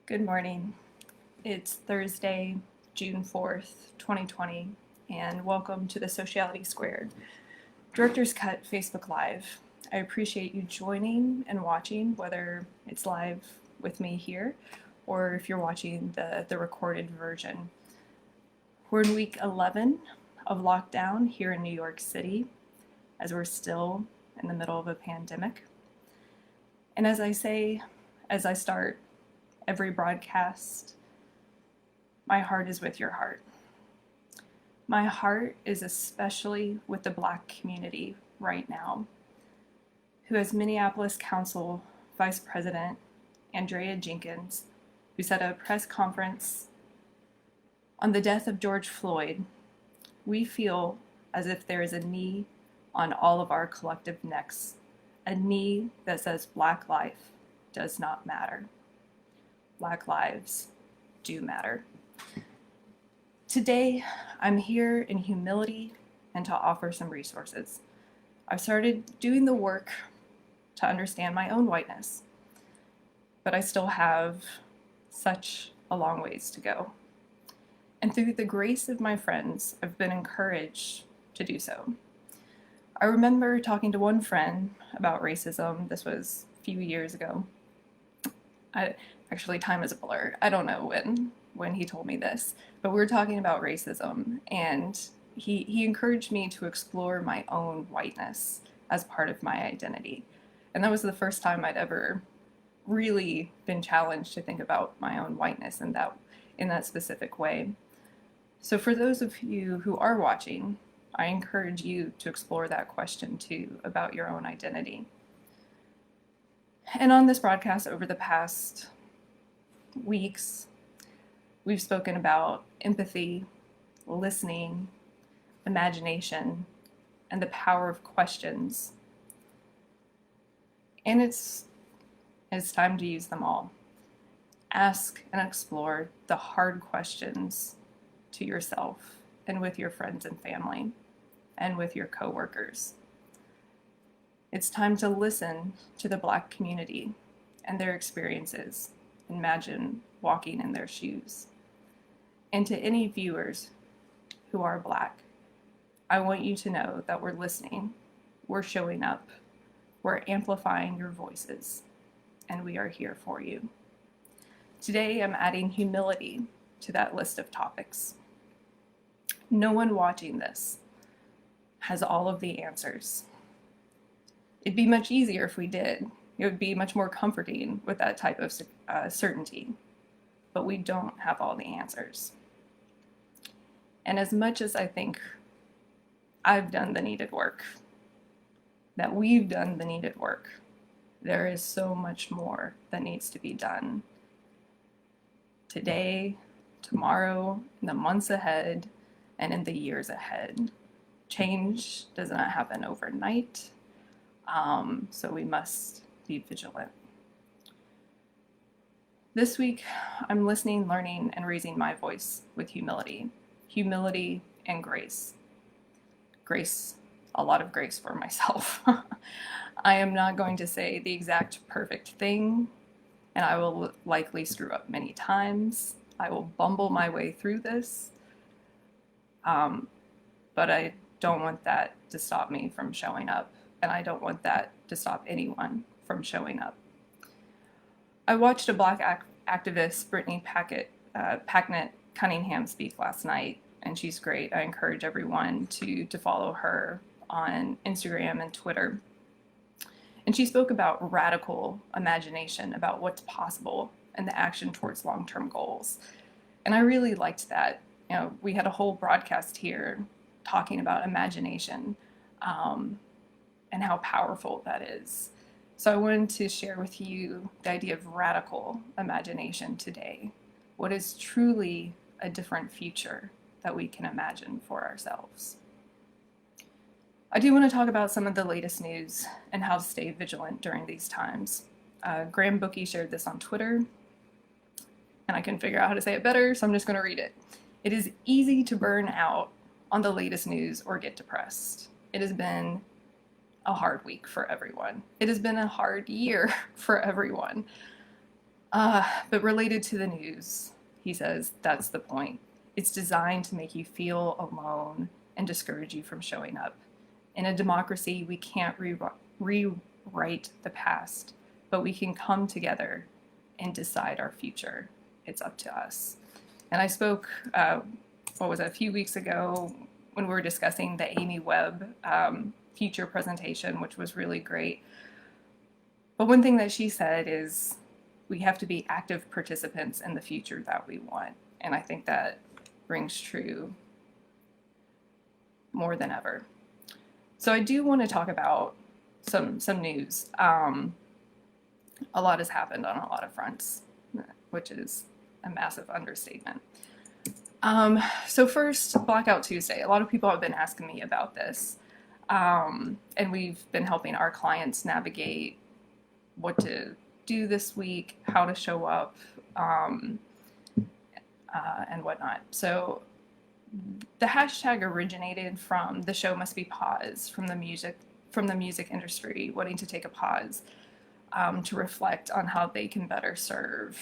Good morning. It's Thursday, June 4th, 2020, and welcome to the Sociality Squared Director's Cut Facebook Live. I appreciate you joining and watching, whether it's live with me here or if you're watching the recorded version. We're in week 11 of lockdown here in New York City, as we're still in the middle of a pandemic. And as I start every broadcast, my heart is with your heart. My heart is especially with the Black community right now, who has Minneapolis Council Vice President Andrea Jenkins, who said at a press conference on the death of George Floyd, "We feel as if there is a knee on all of our collective necks, a knee that says Black life does not matter. Black lives do matter." Today, I'm here in humility and to offer some resources. I've started doing the work to understand my own whiteness, but I still have such a long ways to go. And through the grace of my friends, I've been encouraged to do so. I remember talking to one friend about racism. This was a few years ago. Actually, time is a blur. I don't know when he told me this, but we were talking about racism, and he encouraged me to explore my own whiteness as part of my identity. And that was the first time I'd ever really been challenged to think about my own whiteness in that specific way. So for those of you who are watching, I encourage you to explore that question too about your own identity. And on this broadcast over the past weeks, we've spoken about empathy, listening, imagination, and the power of questions. And it's time to use them all. Ask and explore the hard questions to yourself and with your friends and family and with your coworkers. It's time to listen to the Black community and their experiences. Imagine walking in their shoes. And to any viewers who are Black, I want you to know that we're listening, we're showing up, we're amplifying your voices, and we are here for you. Today, I'm adding humility to that list of topics. No one watching this has all of the answers. It'd be much easier if we did. It would be much more comforting with that type of certainty, but we don't have all the answers. And as much as I think I've done the needed work, that we've done the needed work, there is so much more that needs to be done today, tomorrow, in the months ahead, and in the years ahead. Change does not happen overnight. So we must be vigilant. This week, I'm listening, learning, and raising my voice with humility and grace. Grace, a lot of grace for myself. I am not going to say the exact perfect thing, and I will likely screw up many times. I will bumble my way through this, but I don't want that to stop me from showing up. And I don't want that to stop anyone from showing up. I watched a Black activist, Brittany Packnett Cunningham, speak last night, and she's great. I encourage everyone to follow her on Instagram and Twitter. And she spoke about radical imagination, about what's possible and the action towards long-term goals. And I really liked that. You know, we had a whole broadcast here talking about imagination, and how powerful that is. So I wanted to share with you the idea of radical imagination today. What is truly a different future that we can imagine for ourselves? I do want to talk about some of the latest news and how to stay vigilant during these times. Graham Bookie shared this on Twitter, and I couldn't figure out how to say it better, so I'm just going to read it. It is easy to burn out on the latest news or get depressed. It has been a hard week for everyone. It has been a hard year for everyone. But related to the news, he says that's the point. It's designed to make you feel alone and discourage you from showing up. In a democracy, we can't rewrite the past, but we can come together and decide our future. It's up to us. And I spoke, a few weeks ago when we were discussing the Amy Webb future presentation, which was really great. But one thing that she said is we have to be active participants in the future that we want. And I think that rings true more than ever. So I do want to talk about some news. A lot has happened on a lot of fronts, which is a massive understatement. So first, Blackout Tuesday. A lot of people have been asking me about this. And we've been helping our clients navigate what to do this week, how to show up, and whatnot. So the hashtag originated from the show must be paused, from the music industry wanting to take a pause to reflect on how they can better serve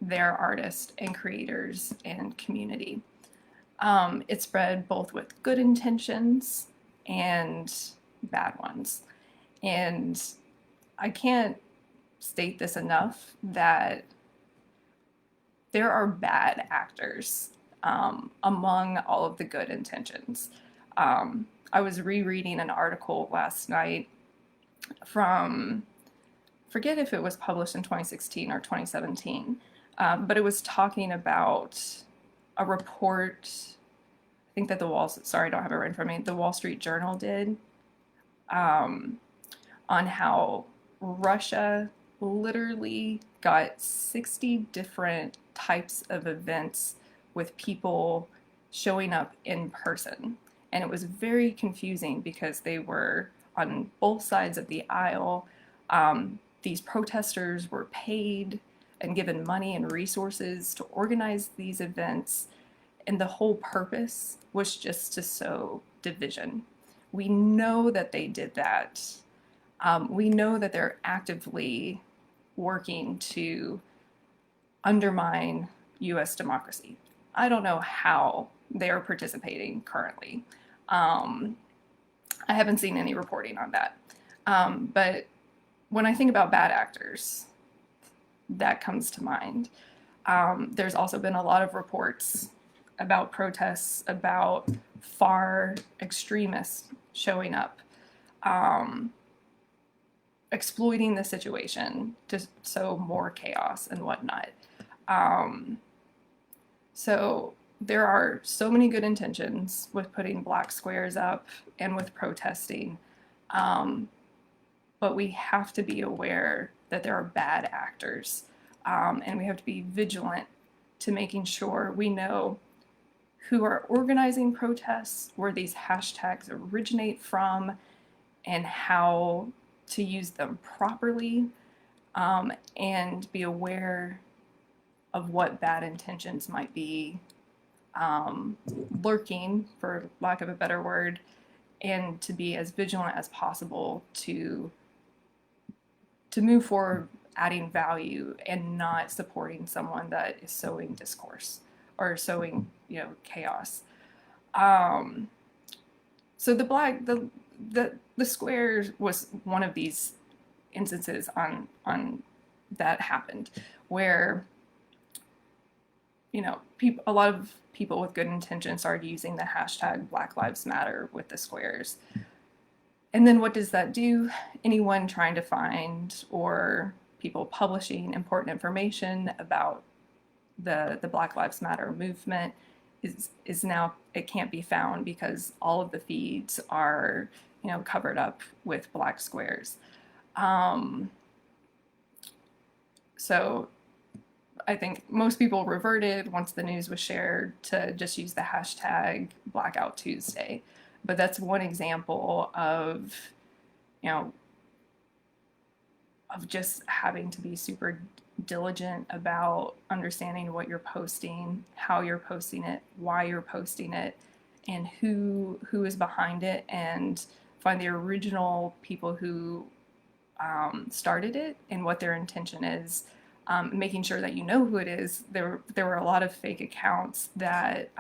their artists and creators and community. It spread both with good intentions and bad ones. And I can't state this enough that there are bad actors among all of the good intentions. I was rereading an article last night from, forget if it was published in 2016 or 2017, but it was talking about a report, I think that I don't have it right in front of me, the Wall Street Journal did, on how Russia literally got 60 different types of events with people showing up in person. And it was very confusing because they were on both sides of the aisle. These protesters were paid and given money and resources to organize these events. And the whole purpose was just to sow division. We know that they did that. We know that they're actively working to undermine U.S. democracy. I don't know how they are participating currently. I haven't seen any reporting on that. But when I think about bad actors, that comes to mind. There's also been a lot of reports about protests, about far extremists showing up, exploiting the situation to sow more chaos and whatnot. So there are so many good intentions with putting black squares up and with protesting, but we have to be aware that there are bad actors, and we have to be vigilant to making sure we know who are organizing protests, where these hashtags originate from, and how to use them properly, and be aware of what bad intentions might be lurking, for lack of a better word, and to be as vigilant as possible to move forward adding value and not supporting someone that is sowing discourse or sowing, chaos. So the square was one of these instances on that happened where a lot of people with good intentions started using the hashtag Black Lives Matter with the squares. And then what does that do? Anyone trying to find, or people publishing important information about the Black Lives Matter movement is now, it can't be found because all of the feeds are, covered up with black squares. So I think most people reverted once the news was shared to just use the hashtag Blackout Tuesday. But that's one example of, of just having to be super diligent about understanding what you're posting, how you're posting it, why you're posting it, and who is behind it, and find the original people who started it and what their intention is, making sure that you know who it is. There were a lot of fake accounts that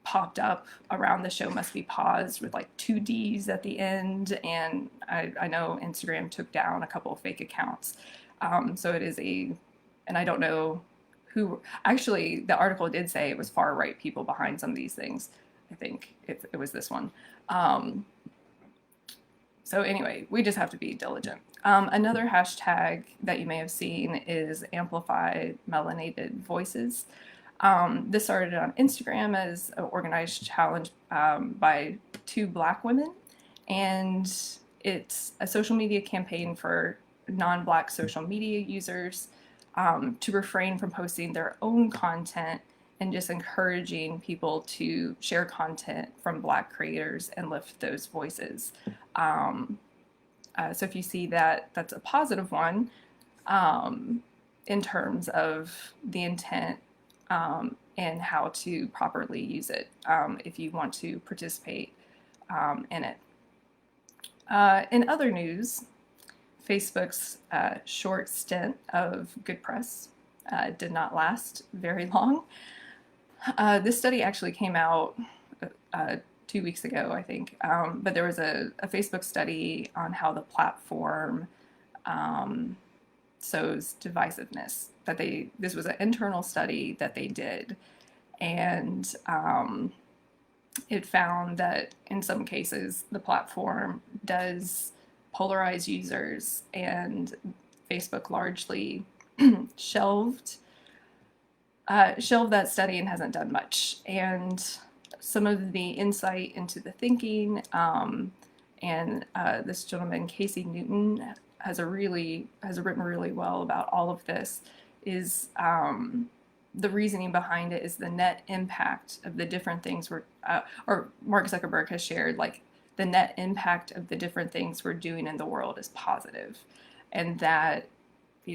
popped up around the show must be paused with like 2 Ds at the end, and I know Instagram took down a couple of fake accounts. So it is and I don't know who, actually the article did say it was far right people behind some of these things. I think it was this one. So anyway, we just have to be diligent. Another hashtag that you may have seen is Amplify Melanated Voices. This started on Instagram as an organized challenge by 2 Black women, and it's a social media campaign for non-Black social media users to refrain from posting their own content and just encouraging people to share content from Black creators and lift those voices. So if you see that, that's a positive one in terms of the intent and how to properly use it if you want to participate in it. In other news, Facebook's short stint of good press did not last very long. This study actually came out 2 weeks ago, I think, but there was a Facebook study on how the platform sows divisiveness. This was an internal study that they did, and it found that in some cases the platform does polarize users, and Facebook largely shelved that study and hasn't done much. And some of the insight into the thinking, and this gentleman, Casey Newton, has written really well about all of this, is the reasoning behind it is the net impact of the different things or Mark Zuckerberg has shared, like the net impact of the different things we're doing in the world is positive. And that, I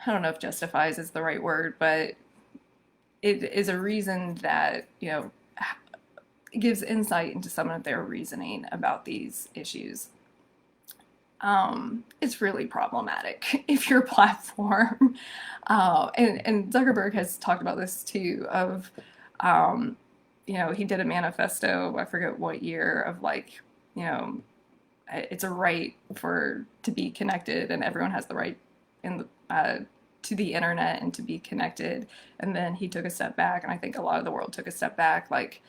don't know if justifies is the right word, but it is a reason that, gives insight into some of their reasoning about these issues. It's really problematic if your platform, and Zuckerberg has talked about this too, of, he did a manifesto, I forget what year, of like, it's a right to be connected, and everyone has the right to the internet and to be connected. And then he took a step back, and I think a lot of the world took a step back, like,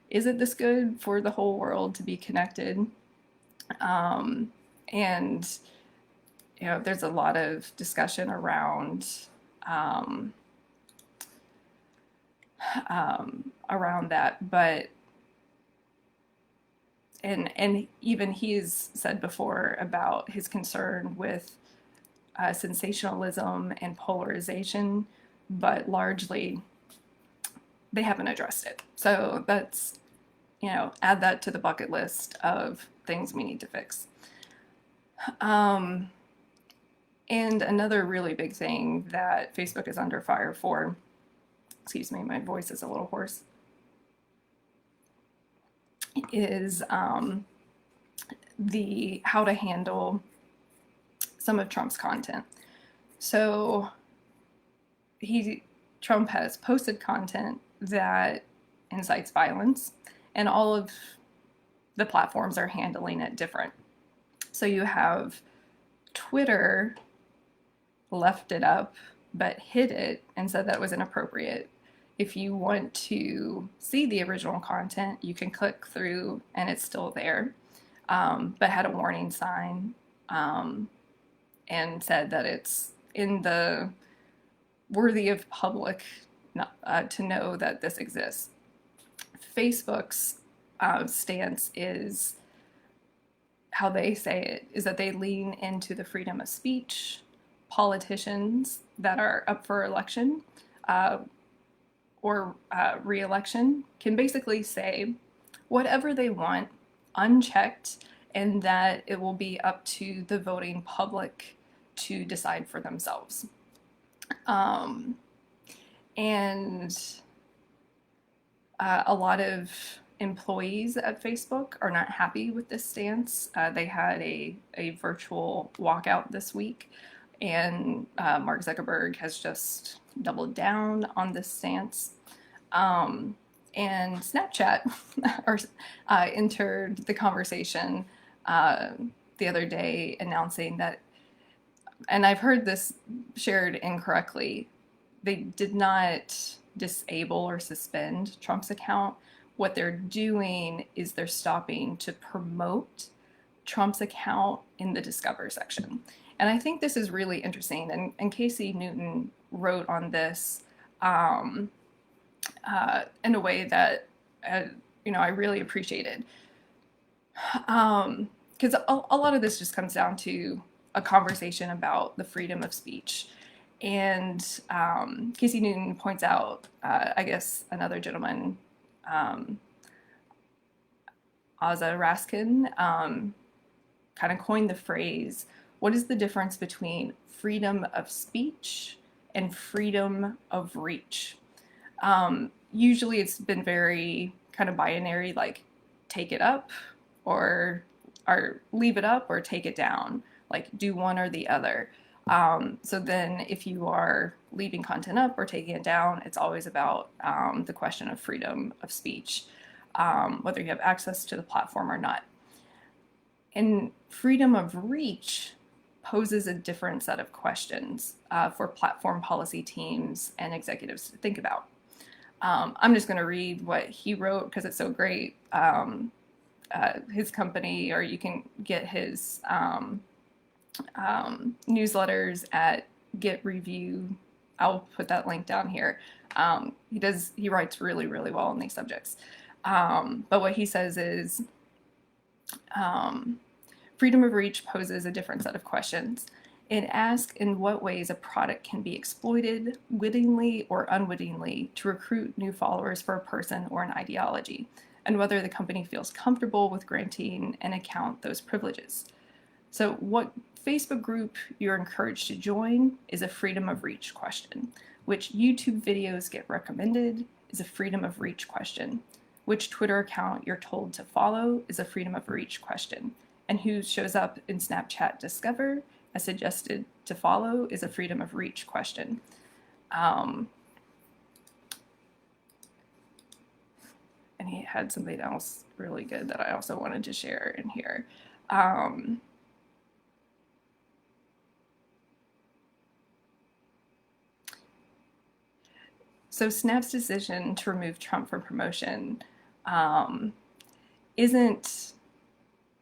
is it this good for the whole world to be connected? And there's a lot of discussion around that, but and even he's said before about his concern with sensationalism and polarization, but largely they haven't addressed it. So that's, add that to the bucket list of things we need to fix. And another really big thing that Facebook is under fire for, excuse me, my voice is a little hoarse, is how to handle some of Trump's content. So Trump has posted content that incites violence, and all of the platforms are handling it different. So you have Twitter left it up but hid it and said that was inappropriate. If you want to see the original content, you can click through and it's still there, but had a warning sign and said that it's in the worthy of public to know that this exists. Facebook's stance is, how they say it, is that they lean into the freedom of speech. Politicians that are up for election or re-election can basically say whatever they want unchecked, and that it will be up to the voting public to decide for themselves. And a lot of employees at Facebook are not happy with this stance. They had a virtual walkout this week, and Mark Zuckerberg has just doubled down on this stance. And Snapchat entered the conversation the other day, announcing that, and I've heard this shared incorrectly, they did not disable or suspend Trump's account. What they're doing is they're stopping to promote Trump's account in the Discover section. And I think this is really interesting. And Casey Newton wrote on this in a way that I really appreciated. Because a lot of this just comes down to a conversation about the freedom of speech. And Casey Newton points out, I guess, another gentleman, Aza Raskin, kind of coined the phrase, what is the difference between freedom of speech and freedom of reach? Usually it's been very kind of binary, like take it up or leave it up or take it down, like do one or the other. So then if you are leaving content up or taking it down, it's always about the question of freedom of speech, whether you have access to the platform or not. And freedom of reach poses a different set of questions for platform policy teams and executives to think about. I'm just going to read what he wrote because it's so great. His company, or you can get his newsletters at Get Review. I'll put that link down here. He writes really, really well on these subjects. But what he says is, freedom of reach poses a different set of questions. It asks in what ways a product can be exploited, wittingly or unwittingly, to recruit new followers for a person or an ideology, and whether the company feels comfortable with granting an account those privileges. So what Facebook group you're encouraged to join is a freedom of reach question. Which YouTube videos get recommended is a freedom of reach question. Which Twitter account you're told to follow is a freedom of reach question. And who shows up in Snapchat Discover as suggested to follow is a freedom of reach question. And he had something else really good that I also wanted to share in here. So Snap's decision to remove Trump from promotion isn't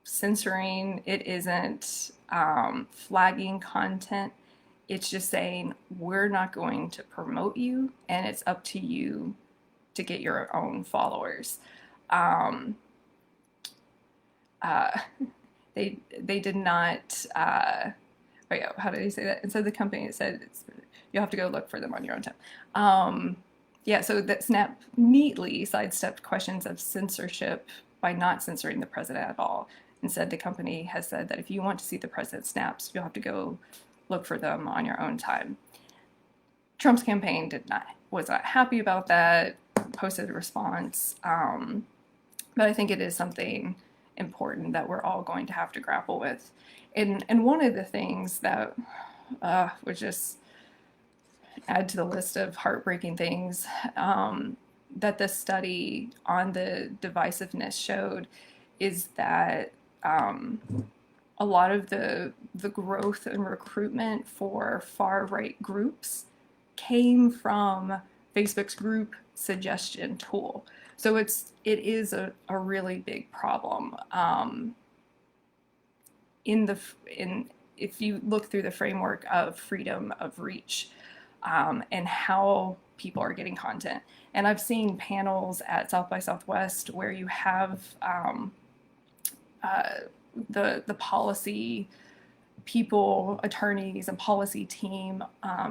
censoring, it isn't flagging content. It's just saying, we're not going to promote you, and it's up to you to get your own followers. They did not, how did he say that? Instead of the company, it said, you'll have to go look for them on your own time. So that Snap neatly sidestepped questions of censorship by not censoring the president at all. Instead, the company has said that if you want to see the president's snaps, you'll have to go look for them on your own time. Trump's campaign was not happy about that, posted a response, but I think it is something important that we're all going to have to grapple with. And one of the things that would just add to the list of heartbreaking things that this study on the divisiveness showed is that a lot of the growth and recruitment for far-right groups came from Facebook's group suggestion tool. So it is a really big problem. If you look through the framework of freedom of reach and how people are getting content. And I've seen panels at South by Southwest where you have the policy people, attorneys, and policy team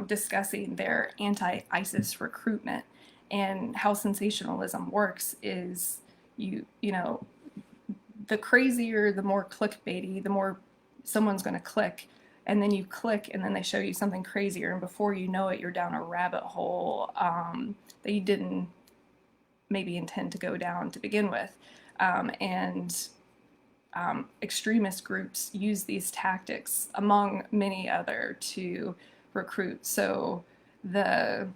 discussing their anti-ISIS recruitment, and how sensationalism works is the crazier, the more clickbaity, the more someone's going to click, and then you click and then they show you something crazier, and before you know it, you're down a rabbit hole that you didn't maybe intend to go down to begin with. And extremist groups use these tactics, among many other, to recruit. So the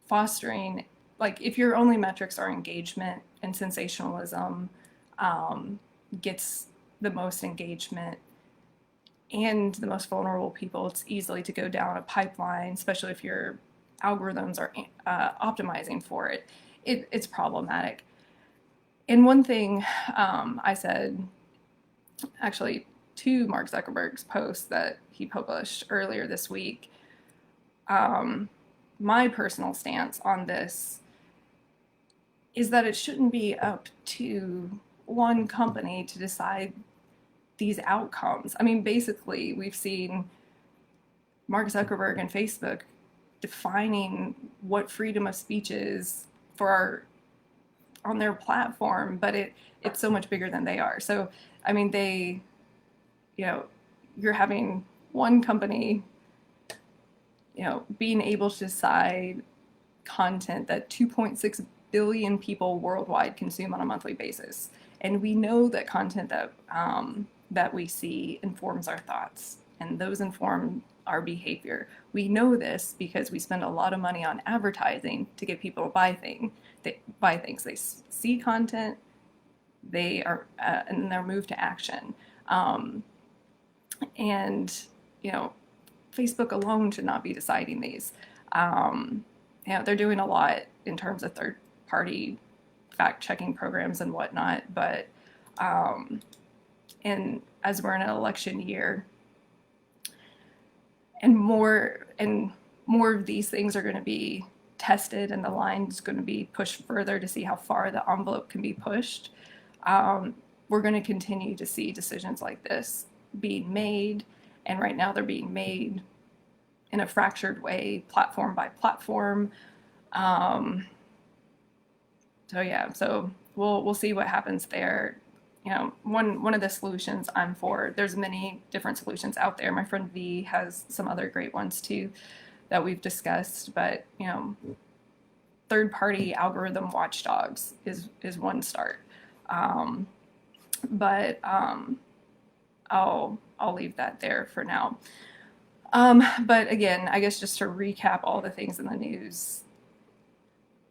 fostering, like if your only metrics are engagement and sensationalism, gets the most engagement and the most vulnerable people, it's easily to go down a pipeline, especially if your algorithms are optimizing for it. It's problematic. And one thing I said, actually, to Mark Zuckerberg's post that he published earlier this week, my personal stance on this is that it shouldn't be up to one company to decide these outcomes. I mean, basically, we've seen Mark Zuckerberg and Facebook defining what freedom of speech is on their platform, but it's so much bigger than they are. So, I mean, you're having one company, being able to decide content that 2.6 billion people worldwide consume on a monthly basis. And we know that content that we see informs our thoughts, and those inform our behavior. We know this because we spend a lot of money on advertising to get people to buy things. They see content, and they're moved to action. And Facebook alone should not be deciding these. They're doing a lot in terms of third-party fact-checking programs and whatnot, but and as we're in an election year, and more of these things are going to be tested, and the line's going to be pushed further to see how far the envelope can be pushed. We're going to continue to see decisions like this being made, and right now they're being made in a fractured way, platform by platform. So we'll see what happens there. One of the solutions I'm for, there's many different solutions out there. My friend V has some other great ones too that we've discussed, but third-party algorithm watchdogs is one start. But I'll leave that there for now. But again, I guess just to recap all the things in the news,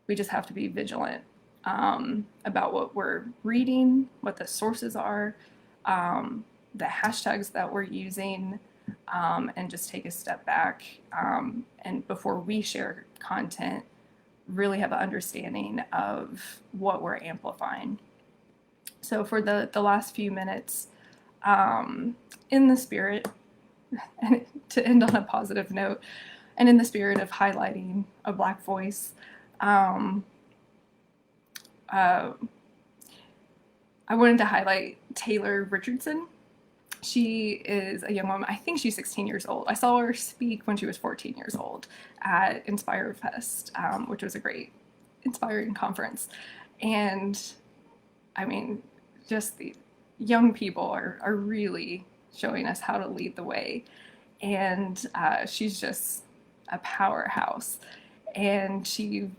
we just have to be vigilant about what we're reading, what the sources are, the hashtags that we're using, and just take a step back, and before we share content, really have an understanding of what we're amplifying. So for the last few minutes, in the spirit, and to end on a positive note, and in the spirit of highlighting a Black voice, I wanted to highlight Taylor Richardson. She is a young woman. I think she's 16 years old. I saw her speak when she was 14 years old at Inspire Fest, which was a great, inspiring conference. And I mean, just the young people are really showing us how to lead the way. And she's just a powerhouse. And she,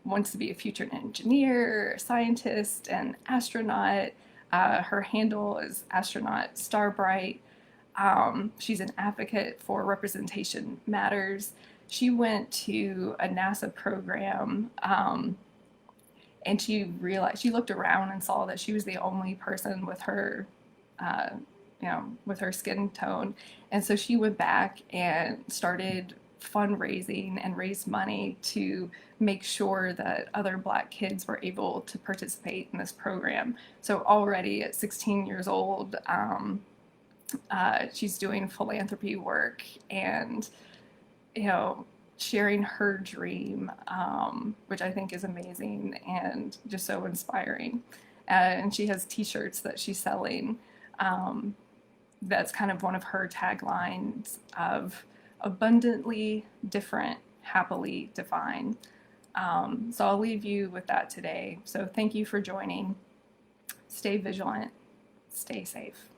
wants to be a future engineer, scientist, and astronaut. Her handle is Astronaut Starbright. She's an advocate for representation matters. She went to a NASA program, and she looked around and saw that she was the only person with her, with her skin tone. And so she went back and started fundraising and raised money to make sure that other Black kids were able to participate in this program. So already at 16 years old, she's doing philanthropy work and, sharing her dream, which I think is amazing and just so inspiring. And she has t-shirts that she's selling. That's kind of one of her taglines of abundantly different, happily defined. So I'll leave you with that today. So thank you for joining. Stay vigilant, stay safe.